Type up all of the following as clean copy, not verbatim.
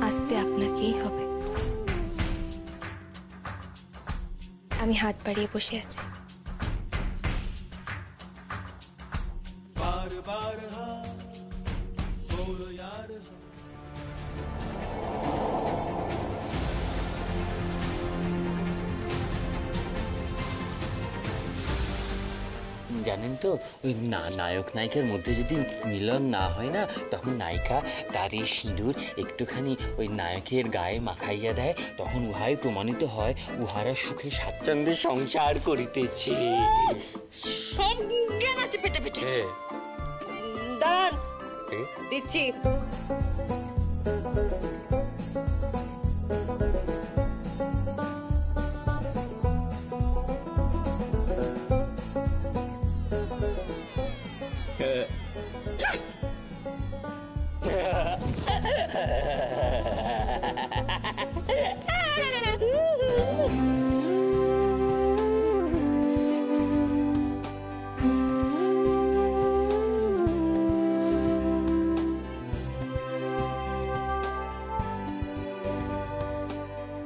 আসতে আপনাকেই হবে। আমি হাত বাড়িয়ে বসে আছি। জানেন তো ওই নায়ক নায়িকার মধ্যে যদি মিলন না হয় না, তখন নায়িকা তার এই সিঁদুর একটুখানি ওই নায়কের গায়ে মাখাইয়া দেয়, তখন উহাই প্রমাণিত হয় উহারা সুখে স্বাচ্ছন্দ্যে সংসার করিতেছে। সব জ্ঞান আছে পেটে পেটে। দাঁড়ান, দিচ্ছি।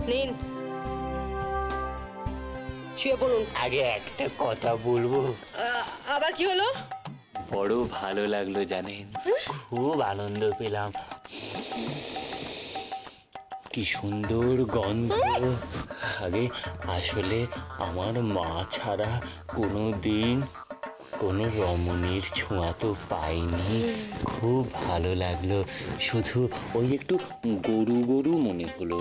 নিন, শুয়ে পড়ুন। আগে একটা কথা বলবো। আবার কি হলো? বড় ভালো লাগলো জানেন, খুব আনন্দ পেলাম। কি সুন্দর গন্ধ। আগে আসলে আমার মা ছাড়া কোনো দিন কোনো রমণীর ছোঁয়া তো পাইনি। খুব ভালো লাগলো, শুধু ওই একটু গরু গরু মনে হলো।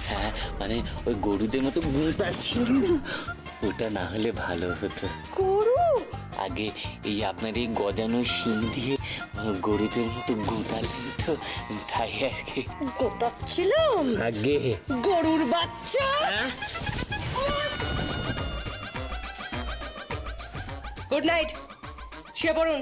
হ্যাঁ, মানে ওই গরুদের মতো গোঁতা ছিল না, ওটা না হলে ভালো হতো। গরু? আগে এই আপনার এই গজানো শিং দিয়ে গরুদের মতো গোঁতালেন তো, তাই আর কি গোতাচ্ছিলাম। আগে গরুর বাচ্চা। গুড নাইট, শুয়ে পড়ুন।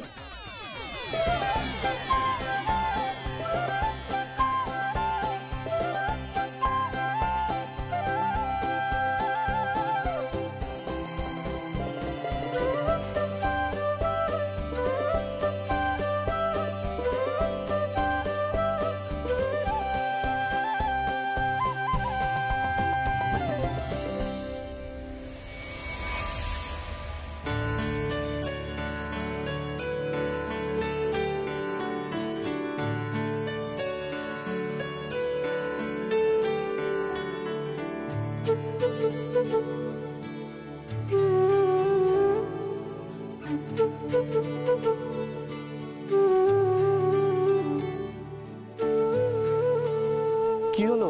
কি হলো?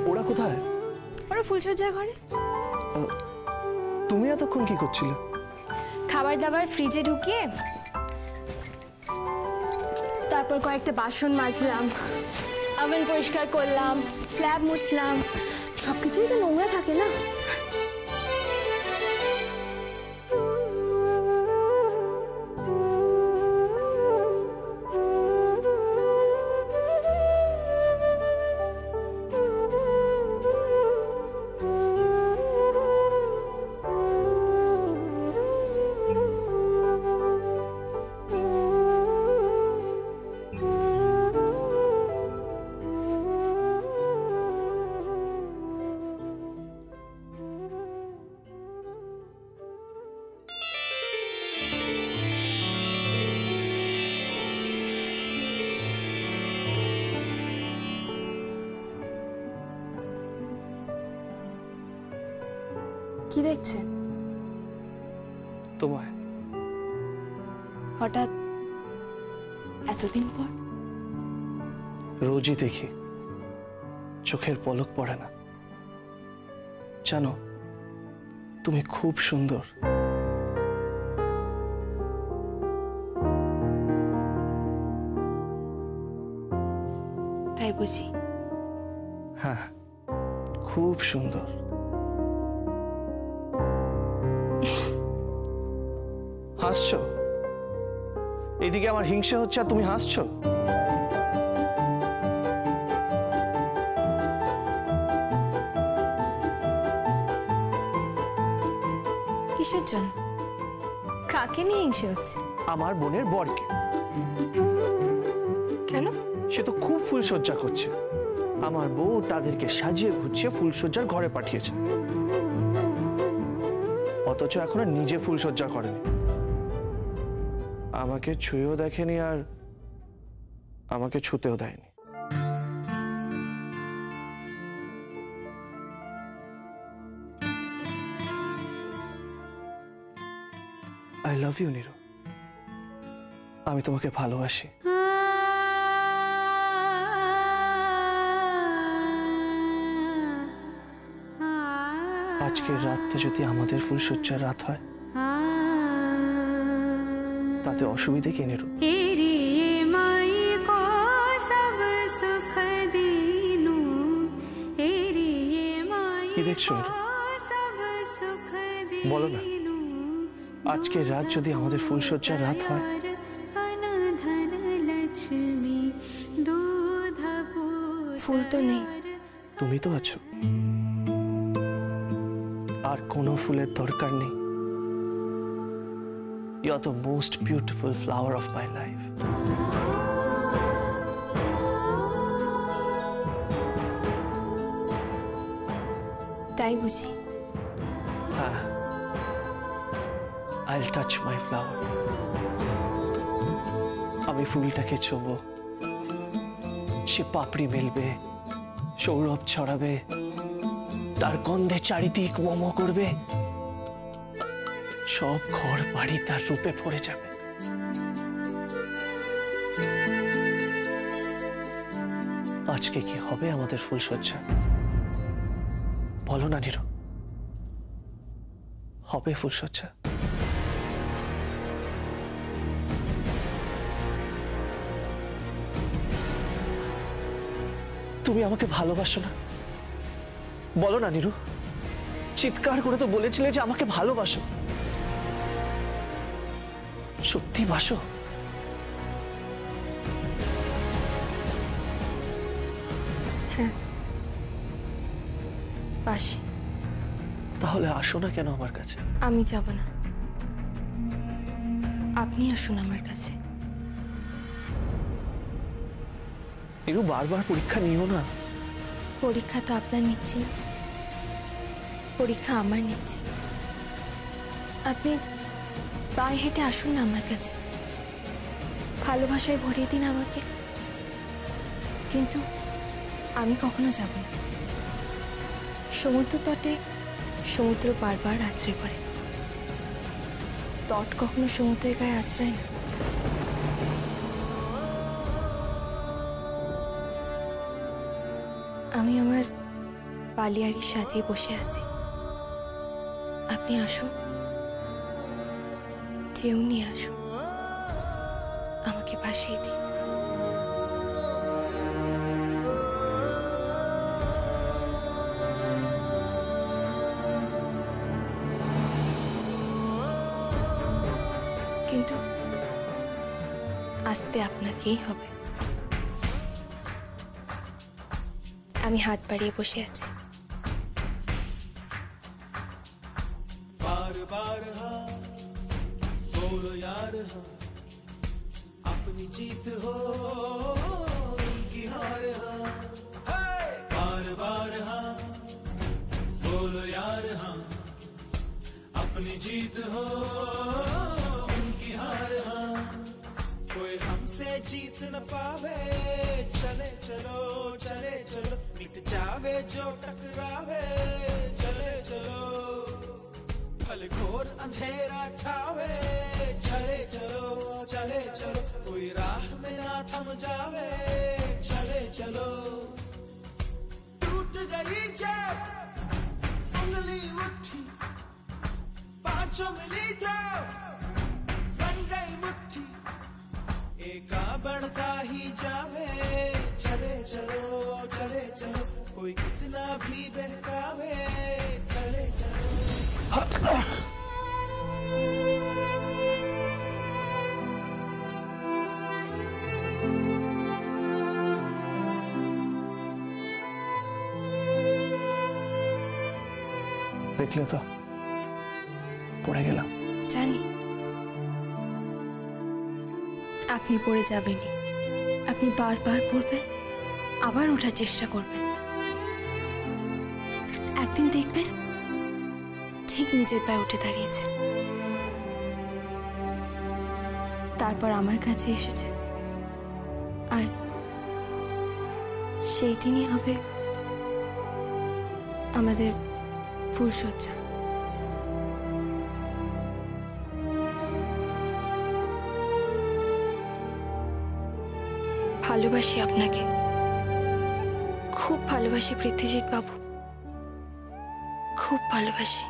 ওরা কোথায়? ওরা ফুলসজ্জার ঘরে। তুমি এতক্ষণ কি করছিলে? খাবার দাবার ফ্রিজে ঢুকিয়ে তারপর কয়েকটা বাসন মাজলাম, ওভেন পরিষ্কার করলাম, স্ল্যাব মুছলাম। সবকিছুই তো নোংরা থাকে না। কি দেখছেন? তোমায়। হঠাৎ এতদিন পর? রোজই দেখি, চোখের পলক পড়ে না। জানো, তুমি খুব সুন্দর। তাই বুঝি? হ্যাঁ, খুব সুন্দর। হাসছো? এদিকে আমার হিংসা হচ্ছে আর তুমি হাসছো? কিসের জন্য? কাকে নিয়ে হিংসে হচ্ছে? আমার বোনের বরকে। কেন? সে তো খুব ফুলসজ্জা করছে। আমার বউ তাদেরকে সাজিয়ে গুছিয়ে ফুলসজ্জার ঘরে পাঠিয়েছে, অথচ এখনো নিজে ফুলসজ্জা করেনি। আমাকে ছুঁয়েও দেখেনি আর আমাকে ছুতেও দেয়নি। আই লাভ ইউ নীরু, আমি তোমাকে ভালোবাসি। আজকের রাতটা যদি আমাদের ফুলসজ্জার রাত হয় তাতে অসুবিধে কি নীরু? কি দেখছো বলো না, আজকের রাত যদি আমাদের ফুলসজ্জার রাত হয় ফুল তো নেই, তুমি তো আছো, আর কোনো ফুলের দরকার নেই। You are the most beautiful flower of my life. তাই বুঝি? হ্যাঁ, I'll touch my flower. আমি ফুলটাকে ছোঁবো, সে পাপড়ি মেলবে, সৌরভ ছড়াবে, তার গন্ধে চারিদিক মোমো করবে, সব ঘর বাড়ি তার রূপে ভরে যাবে। আজকে কি হবে আমাদের ফুলসজ্জা? বলো না নীরু, হবে ফুলসজ্জা? তুমি আমাকে ভালোবাসো না? বলো না নীরু, চিৎকার করে তো বলেছিলে যে আমাকে ভালোবাসো। সত্যি বাসো? হ্যাঁ বাসি। তাহলে আসো না কেন আমার কাছে? আমি যাব না, আপনি আসুন আমার কাছে। নীরু, বারবার পরীক্ষা নিও না। পরীক্ষা তো আপনার নিচ্ছি না, পরীক্ষা আমার নিচ্ছি। আপনি পায়ে হেঁটে আসুন না আমার কাছে, ভালোবাসায় ভরিয়ে দিন আমাকে। কিন্তু আমি কখনো যাব না। সমুদ্র তটে সমুদ্র বারবার আছড়ে পড়ে, তট কখনো সমুদ্রের গায়ে আছড়ায় না। আমি আমার পালিয়ারি সাজিয়ে বসে আছি, আপনি আসুন, ঢেউ নিয়ে আসুন, আমাকে ভাসিয়ে দিন। কিন্তু আসতে আপনাকেই হবে। আমি হাত বাড়িয়ে বসে আছি। बार बार हाँ बोलो यार हाँ, अपनी जीत हो उनकी हार हाँ। बार बार हाँ बोलो यार हाँ, अपनी जीत हो उनकी हार हाँ। कोई हमसे जीत न पावे, चले चलो चले चलो, मिट जावे जो टकरावे, चले चलो फल घोर अंधेरा छावे, चले चलो चले चलो, कोई राह में ना थम जावे, चले चलो। टूट गई जब उंगली मुट्ठी, पांचों मिली तो बन गई मुट्ठी, एका बढ़ता ही जावे, चले चलो चले चलो, कोई कितना भी बहकावे, चले चलो। দেখলে তো পড়ে গেলাম। জানি আপনি পড়ে যাবেনই, আপনি বারবার পড়বেন, আবার ওঠার চেষ্টা করবেন। একদিন দেখবেন ঠিক নিজের পায়ে উঠে দাঁড়িয়েছেন। তারপর আমার কাছে এসেছে, আর সেই দিনই হবে আমাদের ফুলশয্যা। ভালোবাসি আপনাকে, খুব ভালোবাসি পৃথ্বীজিৎ বাবু, খুব ভালোবাসি।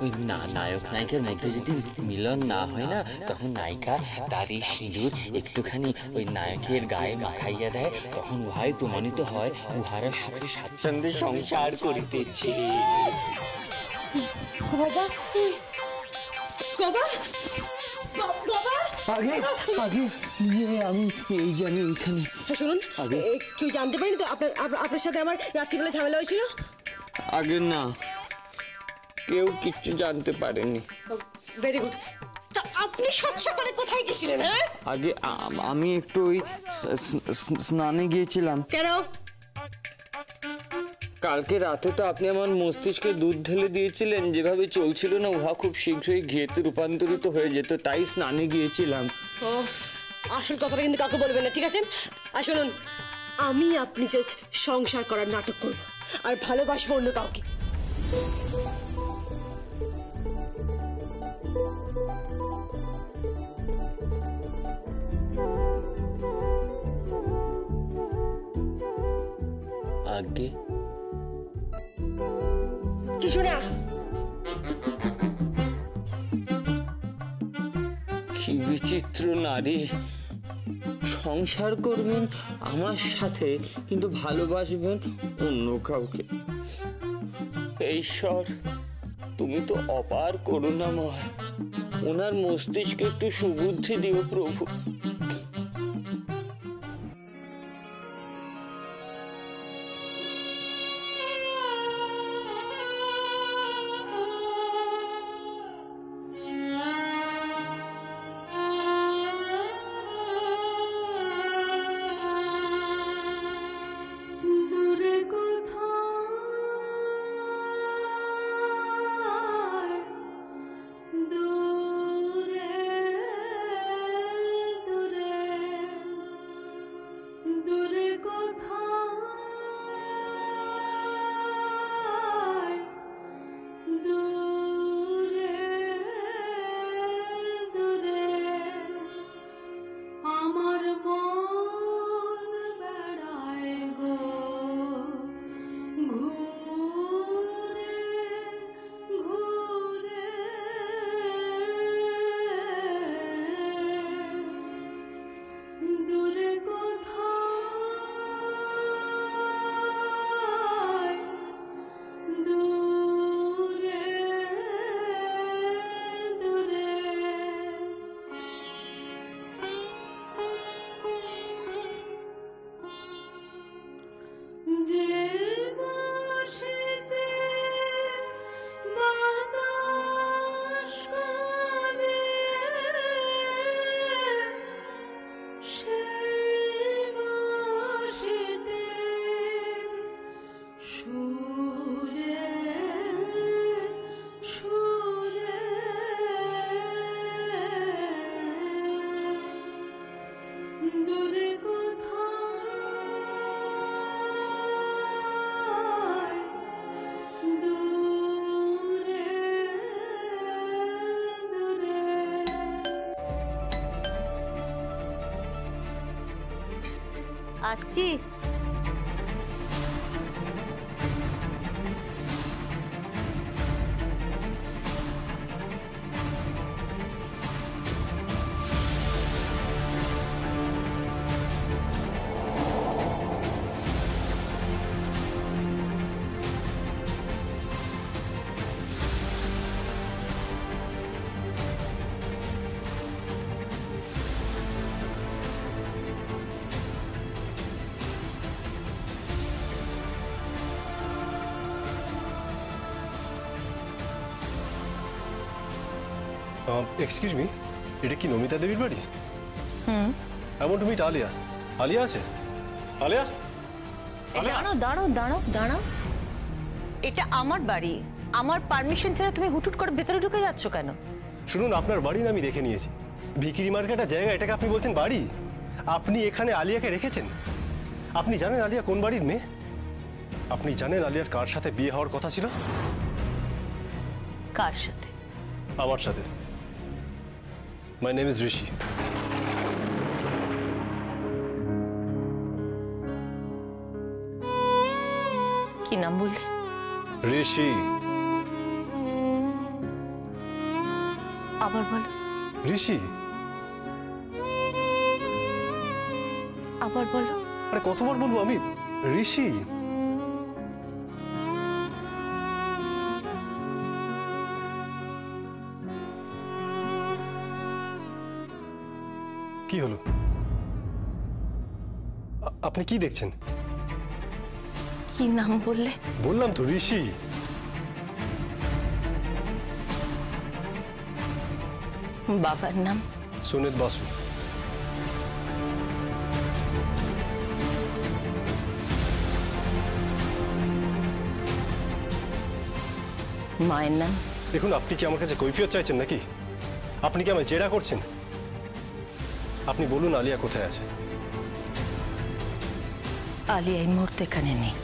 ওই নায়ক নায়িকার মধ্যে যদি মিলন না হয় না, তখন নায়িকা দাড়ি সিঁদুর একটুখানি ওই নায়কের গায়ে মাখাইয়া দেয়, তখন উহাই প্রমাণিত হয় উহারা সুখে স্বাচ্ছন্দ্যে সংসার করিতেছে। আগে আগে আমি এই যে আমি ওইখানে শুনুন, কেউ জানতে পারেনি তো আপনার সাথে আমার রাত্রিবেলা ঝামেলা হয়েছিল? আগে না, কেউ কিচ্ছু জানতে পারেনি। Very good. তা আপনি সাত সকালে কোথায় গেছিলেন? হ্যাঁ, আগে আমি একটু ওই স্নানে গিয়েছিলাম। কেন? কালকে রাতে তো আপনি আমার মস্তিষ্কে দুধ ঢেলে দিয়েছিলেন, যেভাবে চলছিল না উহা খুব শীঘ্রই ঘিয়েতে রূপান্তরিত হয়ে যেত, তাই স্নানে গিয়েছিলাম। ও, আসল কথাটা কিন্তু কাউকে বলবেন না, ঠিক আছে? আর শুনুন, আমি আপনি জাস্ট সংসার করার নাটক করব আর ভালোবাসবো অন্য কাউকে। আগে কিছু না। কি বিচিত্র নারী, সংসার করবেন আমার সাথে, কিন্তু ভালোবাসবেন অন্য কাউকে। ঈশ্বর, তুমি তো অপার করুণাময়, ওনার মস্তিষ্কে একটু সুবুদ্ধি দিও প্রভু। আসছি। এক্সকিউজ মি, এটা কি নমিতা দেবীর বাড়ি? I want to meet Alia. Alia আছে? আলিয়া, দাঁড়াও দাঁড়াও দাঁড়াও দাঁড়াও, এটা আমার বাড়ি, আমার পারমিশন ছাড়া তুমি হুটহুট করে ভেতরে ঢুকে যাচ্ছ কেন? শুনুন, আপনার বাড়ি না আমি দেখে নিয়েছি, ভিকিরি মার্কেট জায়গা, এটাকে আপনি বলছেন বাড়ি? আপনি এখানে আলিয়াকে রেখেছেন? আপনি জানেন আলিয়া কোন বাড়ির মেয়ে? আপনি জানেন আলিয়ার কার সাথে বিয়ে হওয়ার কথা ছিল? কার সাথে? আমার সাথে। মাই নেম ইজ ঋষি। কি নাম বললে? ঋষি। আবার বলো। ঋষি। আবার বলো। আরে কতবার বলবো আমি? ঋষি। কি হলো? আপনি কি দেখছেন? কি নাম বললে? বললাম তো ঋষি। বাবার নাম? সুনীত বাসু। মায়ের নাম? দেখুন, আপনি কি আমার কাছে কৈফিয়ত চাইছেন নাকি? আপনি কি আমায় জেরা করছেন? আপনি বলুন আলিয়া কোথায় আছে? আলিয়া এই মুহূর্তে এখানে নেই।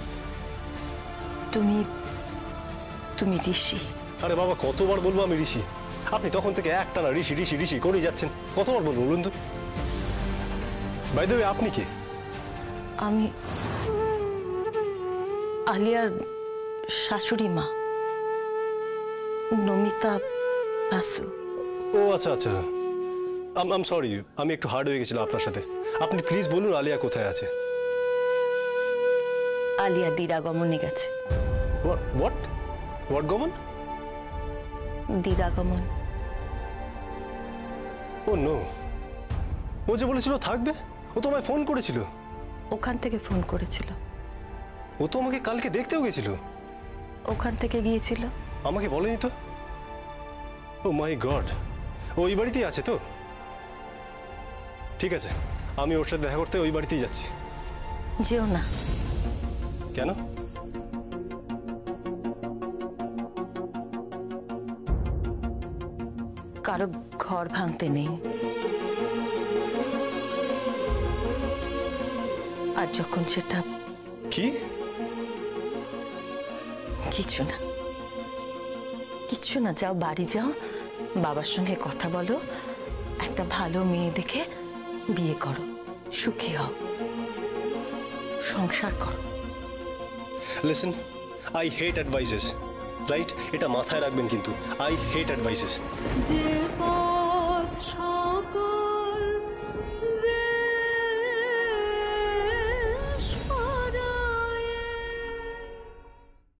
তুমি তুমি ঋষি। আরে বাবা, কতবার বলবো আমি ঋষি? আপনি তখন থেকে একটানা ঋষি ঋষি ঋষি করেই যাচ্ছেন। কতবার বলবো বলুন তো? বাই দ্য ওয়ে, আপনি কে? আমি আলিয়ার শাশুড়ি মা, নমিতা বাসু। ও আচ্ছা আচ্ছা, আম সরি, আমি একটু হার্ড হয়ে গেছিলাম আপনার সাথে। আপনি প্লিজ বলুন আলিয়া কোথায় আছে? আলিয়া দিরাগমনে গেছে। হোয়াট গমন? দিরাগমন। ও নো, ও যে বলেছিল থাকবে, ও তো আমায় ফোন করেছিল। ওখান থেকে ফোন করেছিল। ও তো আমাকে কালকে দেখতেও গেছিল। ওখান থেকে গিয়েছিল। আমাকে বলেনি তো। ও মাই গড, ও ওই বাড়িতেই আছে তো? ঠিক আছে, আমি ওর সাথে দেখা করতে ওই বাড়িতেই যাচ্ছি। যেও না। কেন? কারো ঘর ভাঙতে নেই। আর যখন সেটা কি? কিছু না, কিছু না, যাও বাড়ি যাও, বাবার সঙ্গে কথা বলো, একটা ভালো মেয়ে দেখে বিয়ে করো, সুখী হও, সংসার করো। Listen, I hate advises, right? এটা মাথায় রাখবেন কিন্তু, আই হেট অ্যাডভাইসেস।